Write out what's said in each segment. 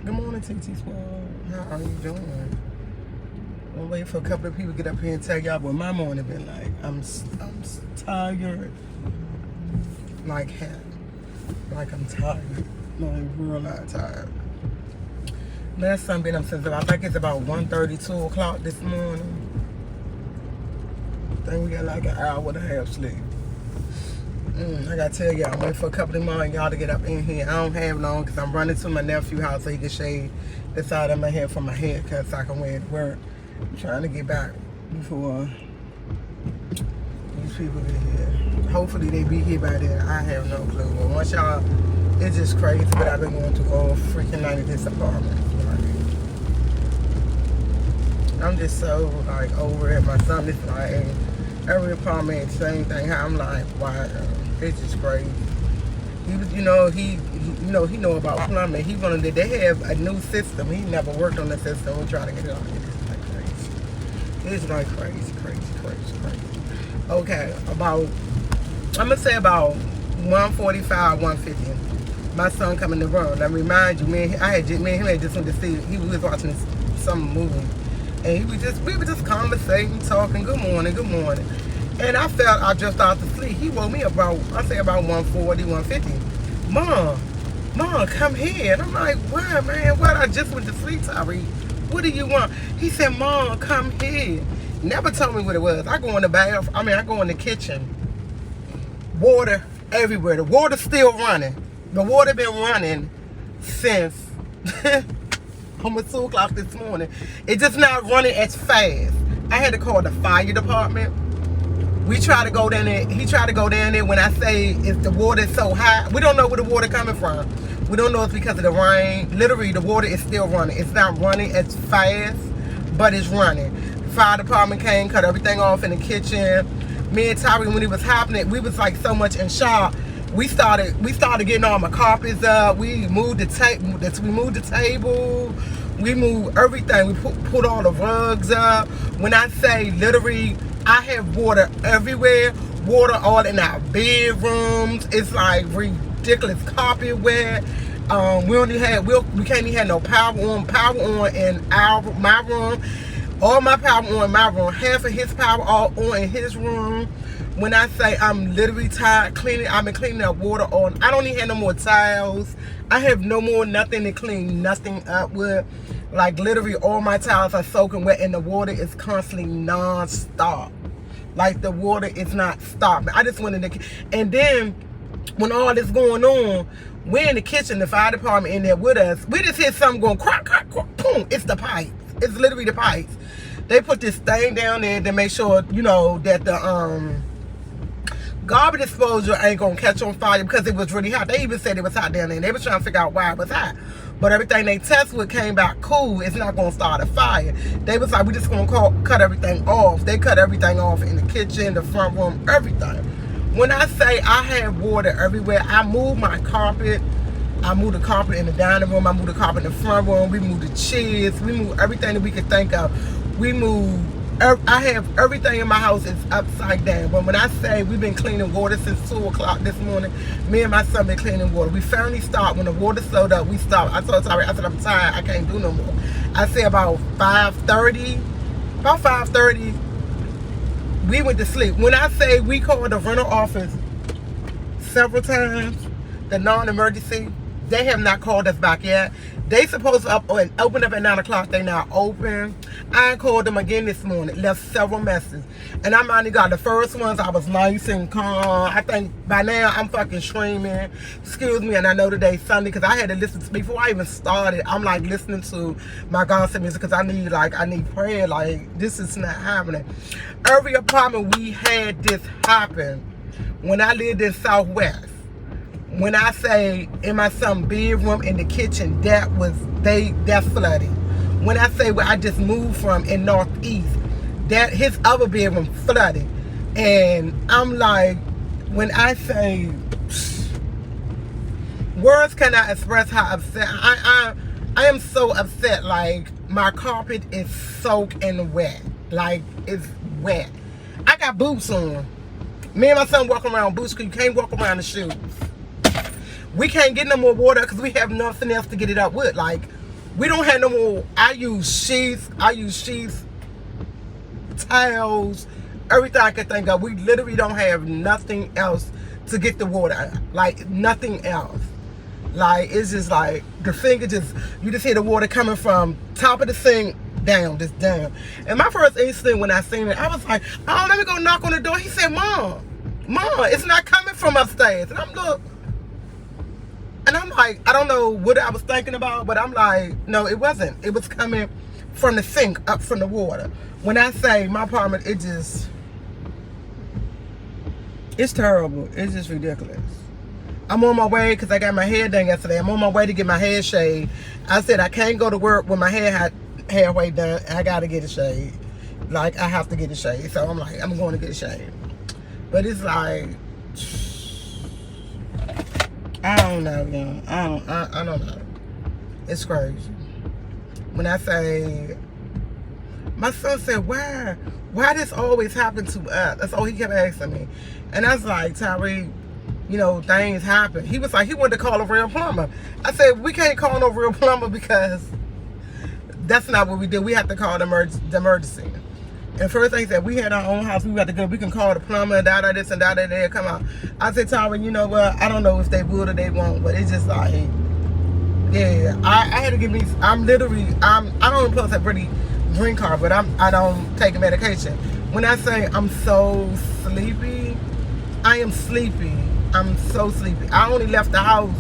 Good morning, TT Squad. How are you doing? I'm waiting for a couple of people to get up here and tell y'all what my morning been like. I'm tired. Like hell. Like I'm tired. Like real not tired. Last time been up since I think it's about 1:30, 2 o'clock this morning. I think we got like an hour and a half sleep. I gotta tell y'all, I'm waiting for a couple of more y'all to get up in here. I don't have long because I'm running to my nephew's house so he can shave the side of my hair from my haircut so I can wear it to work. I'm trying to get back before these people get here. Hopefully they be here by then. I have no clue. But once y'all, it's just crazy, but I've been going through all freaking night at this apartment. Like, I'm just so like over it. My son is like, every apartment, same thing. I'm like, wow, it's just crazy. He was, he know about plumbing. He wanted they have a new system. He never worked on the system. We're trying to get it on. It's like crazy. It's like crazy. Okay, I'm gonna say about 1:45, 1:50. My son come in the room. Now remind you, me and him had just went to see. He was watching some movie. And we were just conversating, talking, good morning. And I felt I just out to sleep. He woke me about 1:40, 1:50. Mom, come here. And I'm like, why, man? What? I just went to sleep, Tyree. What do you want? He said, Mom, come here. Never told me what it was. I go in the bath. I go in the kitchen. Water everywhere. The water's still running. The water been running since almost 2 o'clock this morning. It's just not running as fast. I had to call the fire department. We try to go down there. He tried to go down there. When I say if the water is so high, we don't know where the water coming from. We don't know it's because of the rain. Literally, the water is still running. It's not running as fast, but it's running. The fire department came, cut everything off in the kitchen. Me and Tyree, when it was happening, we was like so much in shock. We started getting all my carpets up. We moved the table. We moved everything. We put all the rugs up. When I say literally, I have water everywhere. Water all in our bedrooms. It's like ridiculous. Carpet wet. We can't even have no power on in my room. All my power on in my room. Half of his power all on in his room. When I say I'm literally tired cleaning, I've been cleaning up water on. I don't even have no more tiles. I have no more nothing to clean nothing up with. Like literally all my tiles are soaking wet and the water is constantly non-stop. Like the water is not stopping. I just went in the, and then when all this going on, we're in the kitchen, the fire department in there with us. We just hear something going crack, crack, crack, boom. It's the pipes. It's literally the pipes. They put this thing down there to make sure, that the garbage disposal ain't gonna catch on fire because it was really hot. They even said it was hot down there. And they was trying to figure out why it was hot. But everything they tested with came back cool. It's not gonna start a fire. They was like, we just gonna cut everything off. They cut everything off in the kitchen, the front room, everything. When I say I have water everywhere, I move my carpet. I move the carpet in the dining room. I move the carpet in the front room. We move the chairs. We move everything that we could think of. We move. I have everything in my house is upside down. But when I say we've been cleaning water since 2 o'clock this morning, me and my son been cleaning water. We finally stopped. When the water slowed up, we stopped. I told Tyree, I said, I'm tired. I can't do no more. I said about 5:30, we went to sleep. When I say we called the rental office several times, the non-emergency, they have not called us back yet. They supposed to open up at 9 o'clock. They not open. I called them again this morning. Left several messages. And I only got the first ones. I was nice and calm. I think by now I'm fucking screaming. Excuse me. And I know today's Sunday because I had to listen to, before I even started, I'm like listening to my gospel music because I need prayer. Like, this is not happening. Every apartment we had this happen. When I lived in Southwest. When I say in my son's bedroom, in the kitchen, that's flooding. When I say where I just moved from in Northeast, that his other bedroom flooded. And I'm like, when I say, words cannot express how upset I am. So upset. Like, my carpet is soaked and wet. Like, it's wet. I got boots on. Me and my son walk around boots because you can't walk around the shoes. We can't get no more water because we have nothing else to get it up with. Like, We don't have no more. I use sheets, towels, everything I can think of. We literally don't have nothing else to get the water out. Like, nothing else. Like, it's just like, the finger just, you just hear the water coming from top of the sink down, just down. And my first instinct when I seen it, I was like, oh, let me go knock on the door. He said, Mom, it's not coming from upstairs. And I'm like, I don't know what I was thinking about, but I'm like, no, it wasn't. It was coming from the sink, up from the water. When I say my apartment, it's terrible. It's just ridiculous. I'm on my way because I got my hair done yesterday. I'm on my way to get my hair shaved. I said I can't go to work with my hair halfway done. I got to get it shaved. Like, I have to get it shaved. So I'm like, I'm going to get it shaved. But it's like, I don't know, y'all. I don't know. It's crazy. When I say, my son said, why this always happen to us? That's all he kept asking me. And I was like, Tyreek, you know, things happen. He was like, he wanted to call a real plumber. I said, we can't call no real plumber because that's not what we do. We have to call the emergency. And first thing said, we had our own house. We got to go. We can call the plumber, this and that, come out. I said, Tyreek, you know what? I don't know if they would or they won't, but it's just like, yeah. I had to give me. I don't even post a pretty drink card, but I don't take medication. When I say I'm so sleepy, I am sleepy. I'm so sleepy. I only left the house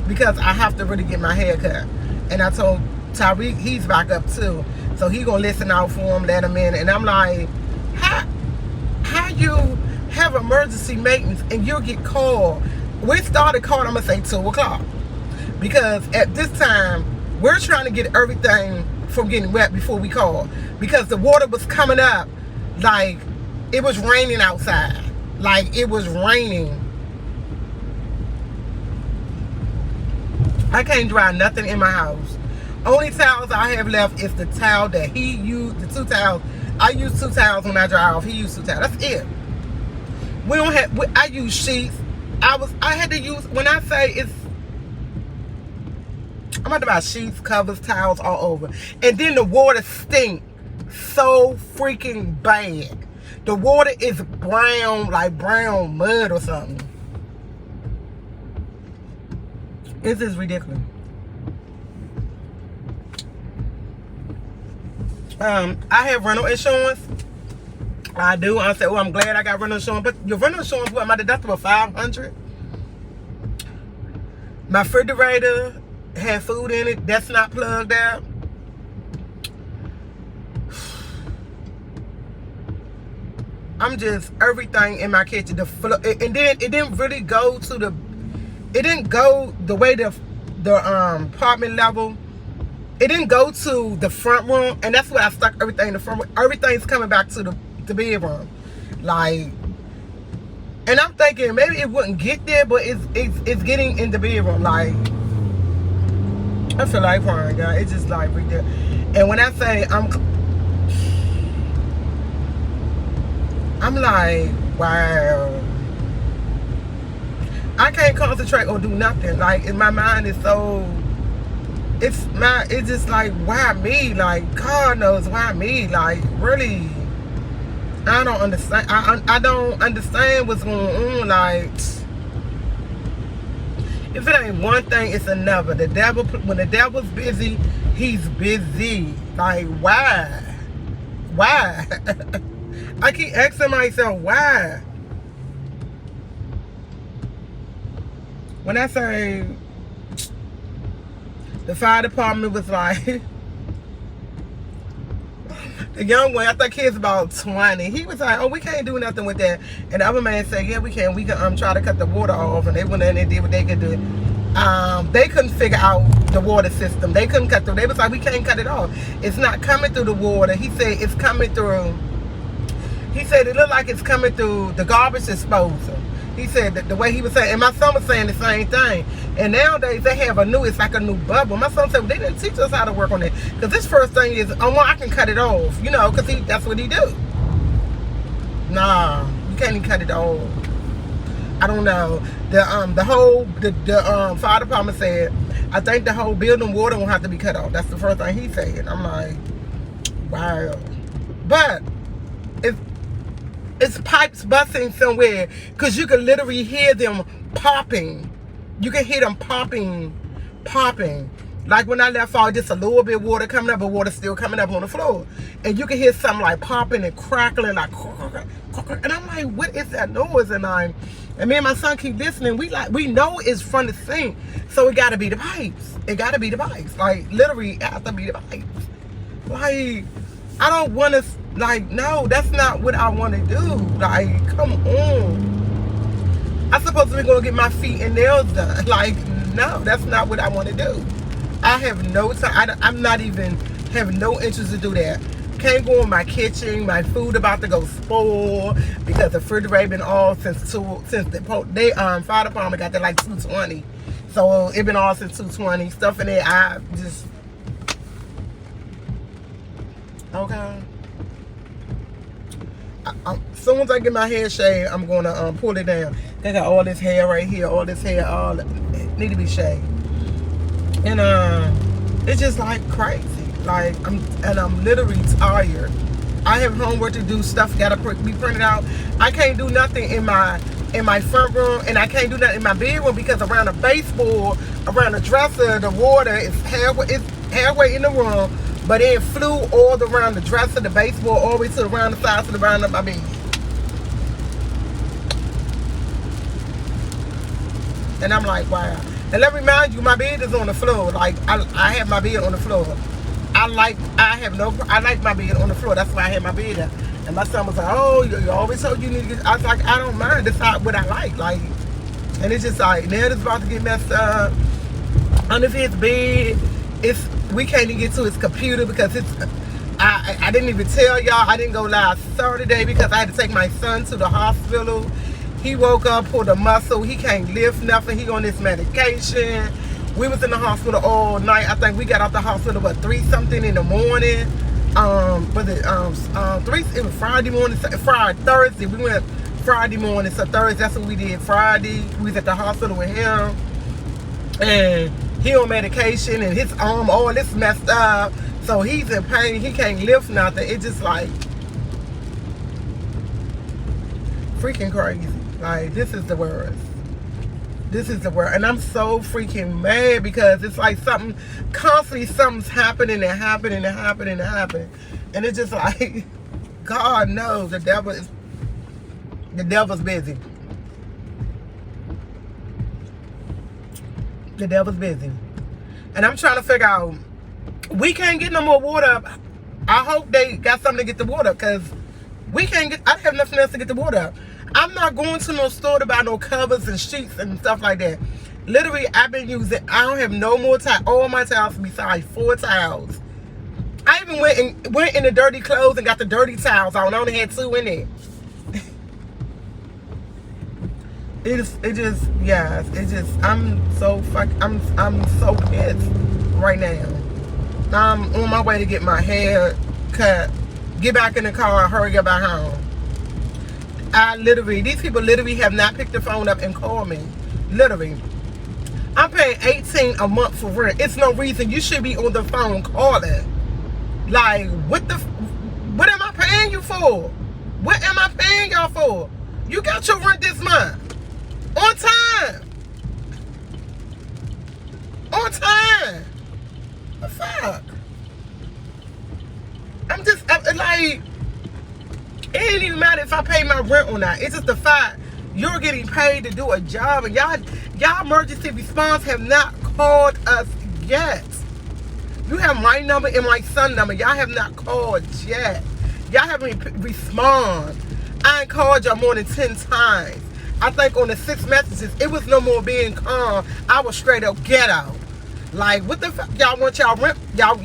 because I have to really get my hair cut. And I told Tyreek, he's back up too. So he gonna listen out for him, let him in. And I'm like, how you have emergency maintenance and you'll get called? We started calling, I'm gonna say 2 o'clock. Because at this time, we're trying to get everything from getting wet before we call. Because the water was coming up like it was raining outside. Like it was raining. I can't dry nothing in my house. Only towels I have left is the towel that he used, the 2 towels. I use 2 towels when I dry off. He used 2 towels. That's it. We don't have, I use sheets. I had to use, when I say it's, I'm about to buy sheets, covers, towels all over. And then the water stink so freaking bad. The water is brown, like brown mud or something. This is ridiculous. I have rental insurance. I do. I said, oh, I'm glad I got rental insurance. But your rental insurance, what, my deductible $500? My refrigerator had food in it. That's not plugged out. I'm just, everything in my kitchen. And then it didn't really go to the, it didn't go the way the apartment level. It didn't go to the front room, and that's where I stuck everything in the front room. Everything's coming back to the bedroom, like. And I'm thinking maybe it wouldn't get there, but it's getting in the bedroom. Like, I feel like crying, guys. It's just like right there. And when I say I'm like, wow. I can't concentrate or do nothing. Like, in my mind is so, it's just like, why me? Like, God knows why me? Like, really, I don't understand. I don't understand what's going on. Like, if it ain't one thing, it's another. The devil, when the devil's busy, he's busy. Like, why? Why? I keep asking myself, why? When I say the fire department was like, the young one, I think he's about 20. He was like, oh, we can't do nothing with that. And the other man said, yeah, we can. We can try to cut the water off. And they went in and did what they could do. They couldn't figure out the water system. They couldn't cut through. They was like, we can't cut it off. It's not coming through the water. He said it's coming through. He said it looked like it's coming through the garbage disposal. He said that the way he was saying, and my son was saying the same thing. And nowadays they have it's like a new bubble. My son said, well, they didn't teach us how to work on it. Because this first thing is, oh, well, I can cut it off, you know, because that's what he do. Nah, you can't even cut it off. I don't know. The fire department said, I think the whole building water will have to be cut off. That's the first thing he said. I'm like, wow. But if it's pipes busting somewhere, because you can literally hear them popping. You can hear them popping. Like when I left out, just a little bit of water coming up, but water still coming up on the floor. And you can hear something like popping and crackling, like, and I'm like, what is that noise? And me and my son keep listening. We know it's from the sink, so it gotta be the pipes. It gotta be the pipes. Like, literally, it has to be the pipes. Like, I don't want to, like, no, that's not what I want to do. Like, come on. I'm supposed to be going to get my feet and nails done. Like, no, that's not what I want to do. I have no time. I'm not even, have no interest to do that. Can't go in my kitchen. My food about to go spoil because the refrigerator been off since the fire department got there like 2:20. So it been off since 2:20. Stuff in there, I just, okay. As soon as I get my hair shaved, I'm gonna pull it down. They got all this hair right here, all this hair, all need to be shaved. And it's just like crazy. Like I'm literally tired. I have homework to do, stuff gotta be printed out. I can't do nothing in my front room, and I can't do nothing in my bedroom because around the baseboard, around the dresser, the water is halfway in the room. But it flew all around the dresser, the baseboard, all the way to around the sides of the round of my bed. And I'm like, wow. And let me remind you, my bed is on the floor. Like, I have my bed on the floor. I like my bed on the floor. That's why I have my bed there. And my son was like, oh, you always told you need to get, I was like, I don't mind. That's not what I like. Like, and it's just like, now it's about to get messed up. Under his bed, we can't even get to his computer because I didn't even tell y'all. I didn't go live Saturday because I had to take my son to the hospital. He woke up, pulled a muscle. He can't lift nothing. He on this medication. We was in the hospital all night. I think we got out the hospital at 3-something in the morning. It was Friday morning, Thursday. We went Friday morning. So Thursday, that's what we did. Friday, we was at the hospital with him. And he on medication and his arm, all this messed up. So he's in pain. He can't lift nothing. It's just like freaking crazy. Like, this is the worst. This is the worst. And I'm so freaking mad because it's like something's happening and happening and happening and happening. And it's just like, God knows the devil's busy. The devil's busy. And I'm trying to figure out, we can't get no more water. I hope they got something to get the water, because we can't get, I have nothing else to get the water up. I'm not going to no store to buy no covers and sheets and stuff like that. Literally, I've been using, I don't have no more towels. All my towels besides 4 towels. I even went in the dirty clothes and got the dirty towels on. I only had 2 in there. I'm so pissed right now. I'm on my way to get my hair cut, get back in the car, hurry up back home. These people literally have not picked the phone up and called me. Literally. I'm paying $18 a month for rent. It's no reason you should be on the phone calling. Like, what am I paying you for? What am I paying y'all for? You got your rent this month. On time. On time. The fuck? Like, it ain't even matter if I pay my rent or not. It's just the fact you're getting paid to do a job, and y'all emergency response have not called us yet. You have my number and my son's number. Y'all have not called yet. Y'all haven't responded. I ain't called y'all more than 10 times. I think on the 6 messages, it was no more being calm. I was straight up ghetto. Like, what the fuck? Y'all want y'all rent? Y'all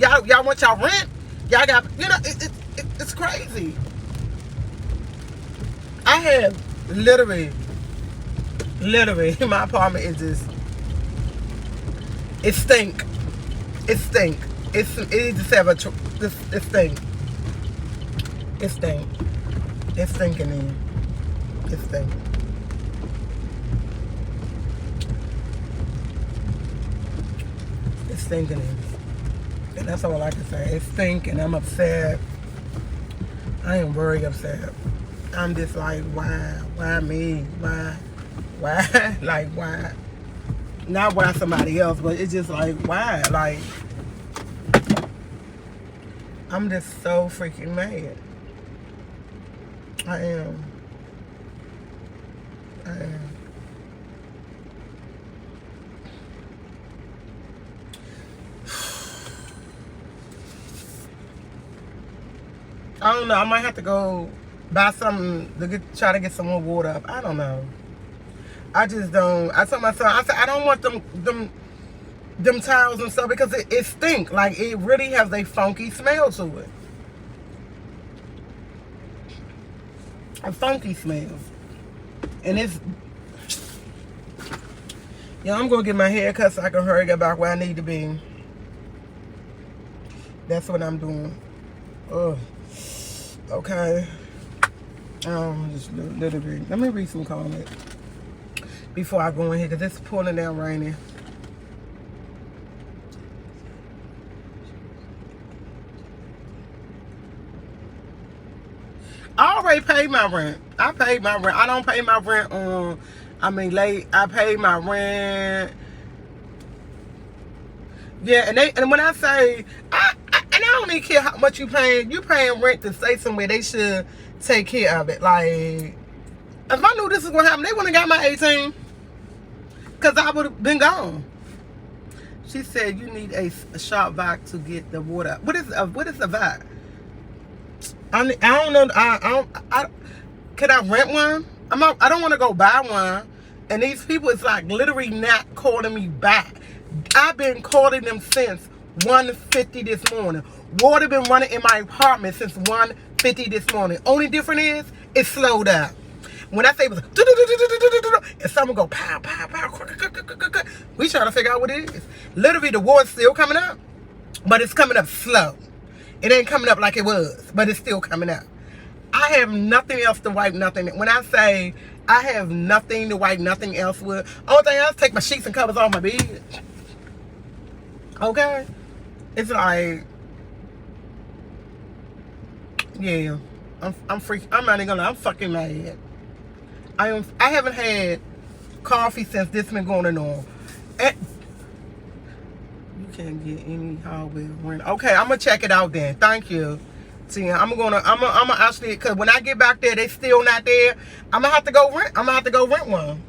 want y'all rent? Y'all got, it's crazy. I have literally, my apartment is just, it stink. It stink. It just have it stink. It stink. It's stinking in. It stink. stinking. And that's all I can say. It's stinking. I'm upset. I am very upset. I'm just like, why? Why me? Why? Why? Like, why? Not why somebody else, but it's just like, why? Like, I'm just so freaking mad. I am. I don't know. I might have to go buy something to try to get some more water up. I don't know. I just don't. I told my son, I said, I don't want them towels and stuff because it stink. Like, it really has a funky smell to it. A funky smell. And it's... Yeah, I'm going to get my hair cut so I can hurry get back where I need to be. That's what I'm doing. Ugh. Okay. Just literally. Let me read some comments before I go in here because it's pouring down raining. I already paid my rent. I paid my rent. I don't pay my rent on, late. I paid my rent. Yeah, and when I say, I don't even care how much you paying rent to stay somewhere, they should take care of it. Like, if I knew this was going to happen, they wouldn't have got my 18. Because I would have been gone. She said, you need a sharp vac to get the water. What is a vac? I don't know. Can I rent one? I don't want to go buy one. And these people is like literally not calling me back. I've been calling them since 1:50 this morning. Water been running in my apartment since 1:50 this morning. Only difference is it slowed up. When I say it was and someone go pow, pow, pow, we trying to figure out what it is. Literally the water's still coming up, but it's coming up slow. It ain't coming up like it was, but it's still coming up. I have nothing else to wipe nothing. When I say I have nothing to wipe nothing else with, only thing else, take my sheets and covers off my bed. Okay? It's like, yeah, I'm freaking, I'm not even gonna lie, I'm fucking mad. I haven't had coffee since this been going on. And you can't get any hardware rent. Okay, I'm gonna check it out then. Thank you. See, I'm gonna actually, cause when I get back there, they still not there. I'm gonna have to go rent one.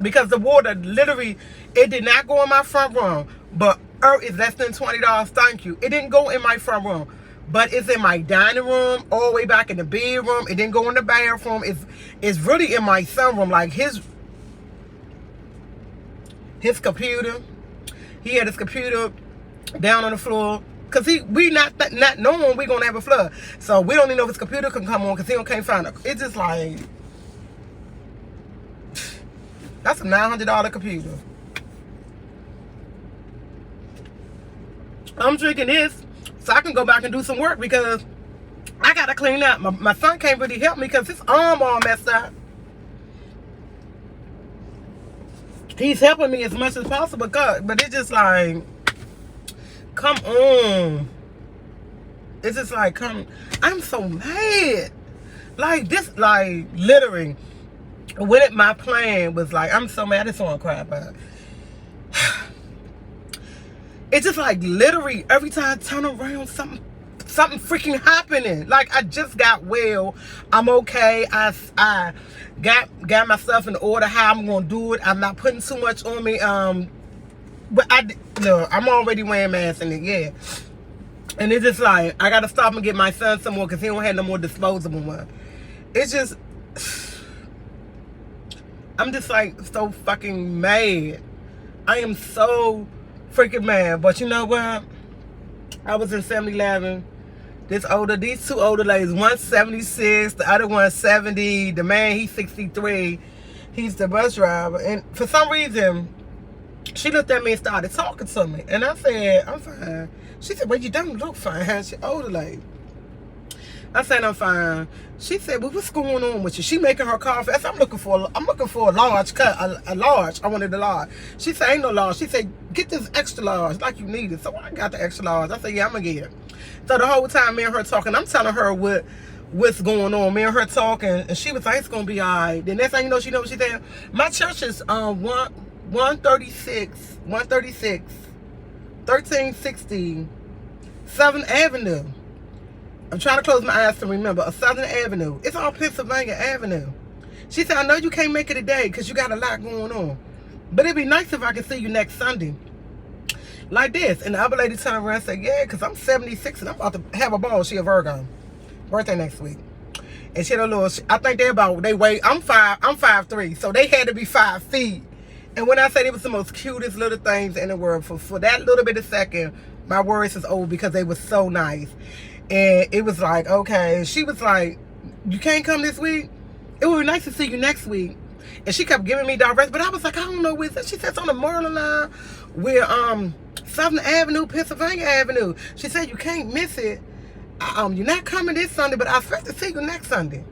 Because the water literally, it did not go in my front room. But it's less than $20. Thank you. It didn't go in my front room. But it's in my dining room, all the way back in the bedroom. It didn't go in the bathroom. It's really in my sunroom. Like his computer. He had his computer down on the floor. Cause we not knowing we gonna have a flood. So we don't even know if his computer can come on because he can't find it. It's just like, that's a $900 computer. I'm drinking this so I can go back and do some work because I gotta clean up. My son can't really help me because his arm all messed up. He's helping me as much as possible, but it's just like, come on. It's just like, I'm so mad. Like this, like literally, when my plan was like, I'm so mad, I just want to cry about it. It's just like literally every time I turn around, something freaking happening. Like I just got well. I'm okay. I got my stuff in order. How I'm gonna do it. I'm not putting too much on me. But I'm already wearing masks in it. Yeah. And it's just like I gotta stop and get my son some more because he don't have no more disposable one. It's just, I'm just like so fucking mad. I am so freaking mad. But you know what? I was in 7-Eleven. These two older ladies, one's 76, the other one's 70. The man, he's 63. He's the bus driver. And for some reason, she looked at me and started talking to me. And I said, I'm fine. She said, well, you don't look fine. She older lady. I said, I'm fine. She said, well, what's going on with you? She making her coffee. I said, I'm looking for a large cut, a large. I wanted a large. She said, ain't no large. She said, get this extra large like you need it. So I got the extra large. I said, yeah, I'm going to get it. So the whole time me and her talking, I'm telling her what's going on. Me and her talking, and she was like, it's going to be all right. The next thing you know what she said? My church is 136, 1360 7th Avenue. I'm trying to close my eyes to remember. A Southern Avenue. It's on Pennsylvania Avenue. She said, I know you can't make it today because you got a lot going on. But it'd be nice if I could see you next Sunday. Like this. And the other lady turned around and said, yeah, because I'm 76 and I'm about to have a ball. She a Virgo. Birthday next week. And she had a little, I think they weigh, I'm 5'3", so they had to be 5 feet. And when I said it was the most cutest little things in the world, for that little bit of second, my words is over because they were so nice. And it was like, okay. She was like, you can't come this week? It would be nice to see you next week. And she kept giving me directions, but I was like, I don't know where it's at. She said it's on the Maryland line with Southern Avenue, Pennsylvania Avenue. She said you can't miss it. You're not coming this Sunday, but I expect to see you next Sunday.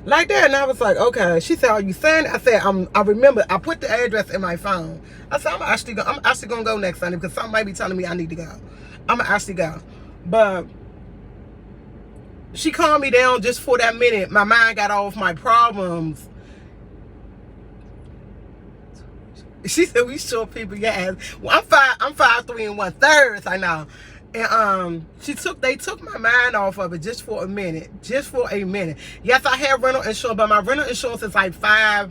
Like that. And I was like, okay. She said, are you saying it? I said, I remember, I put the address in my phone. I said, I'm actually gonna go next Sunday because somebody might be telling me I need to go. I'm gonna actually go. But she calmed me down just for that minute. My mind got off my problems. She said, we short people, yes. Well, I'm 5'3" and 1/3, I know. And they took my mind off of it just for a minute. Just for a minute. Yes, I have rental insurance, but my rental insurance is like $500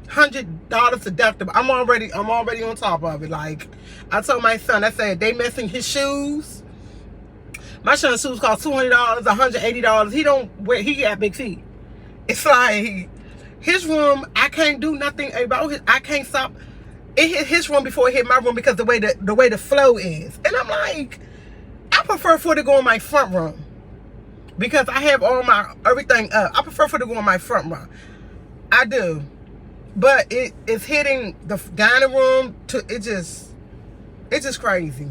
deductible. I'm already on top of it. Like, I told my son, I said, they messing his shoes. My son's shoes cost $200, $180. He got big feet. It's like, his room, I can't do nothing about it. I can't stop. It hit his room before it hit my room because the way the flow is. And I'm like, I prefer for it to go in my front room because I have all my everything up. I prefer for it to go in my front room. I do. But it's hitting the dining room it's just crazy.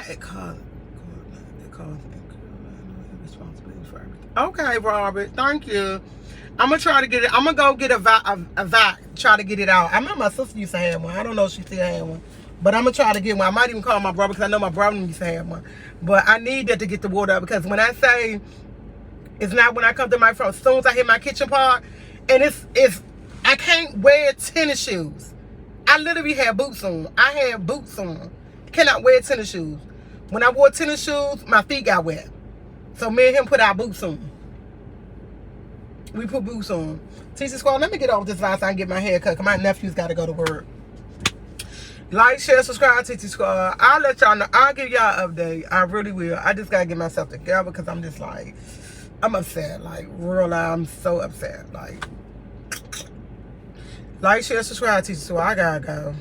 It caused responsibility for everything. Okay, Robert, thank you. I'm gonna try to get it. I'm gonna go get a vac, try to get it out. I remember my sister used to have one. I don't know if she still has one, but I'm gonna try to get one. I might even call my brother because I know my brother used to have one. But I need that to get the water out because when I say it's not when I come to my front, as soon as I hit my kitchen part, and I can't wear tennis shoes. I literally have boots on. I have boots on. Cannot wear tennis shoes. When I wore tennis shoes, my feet got wet. So me and him put our boots on. We put boots on. TC Squad, let me get off this line so I can get my hair cut because my nephew's got to go to work. Like, share, subscribe, TC Squad. I'll let y'all know. I'll give y'all an update. I really will. I just got to get myself together because I'm just like, I'm upset. Like, real life, I'm so upset. Like, share, subscribe, TC Squad. I got to go.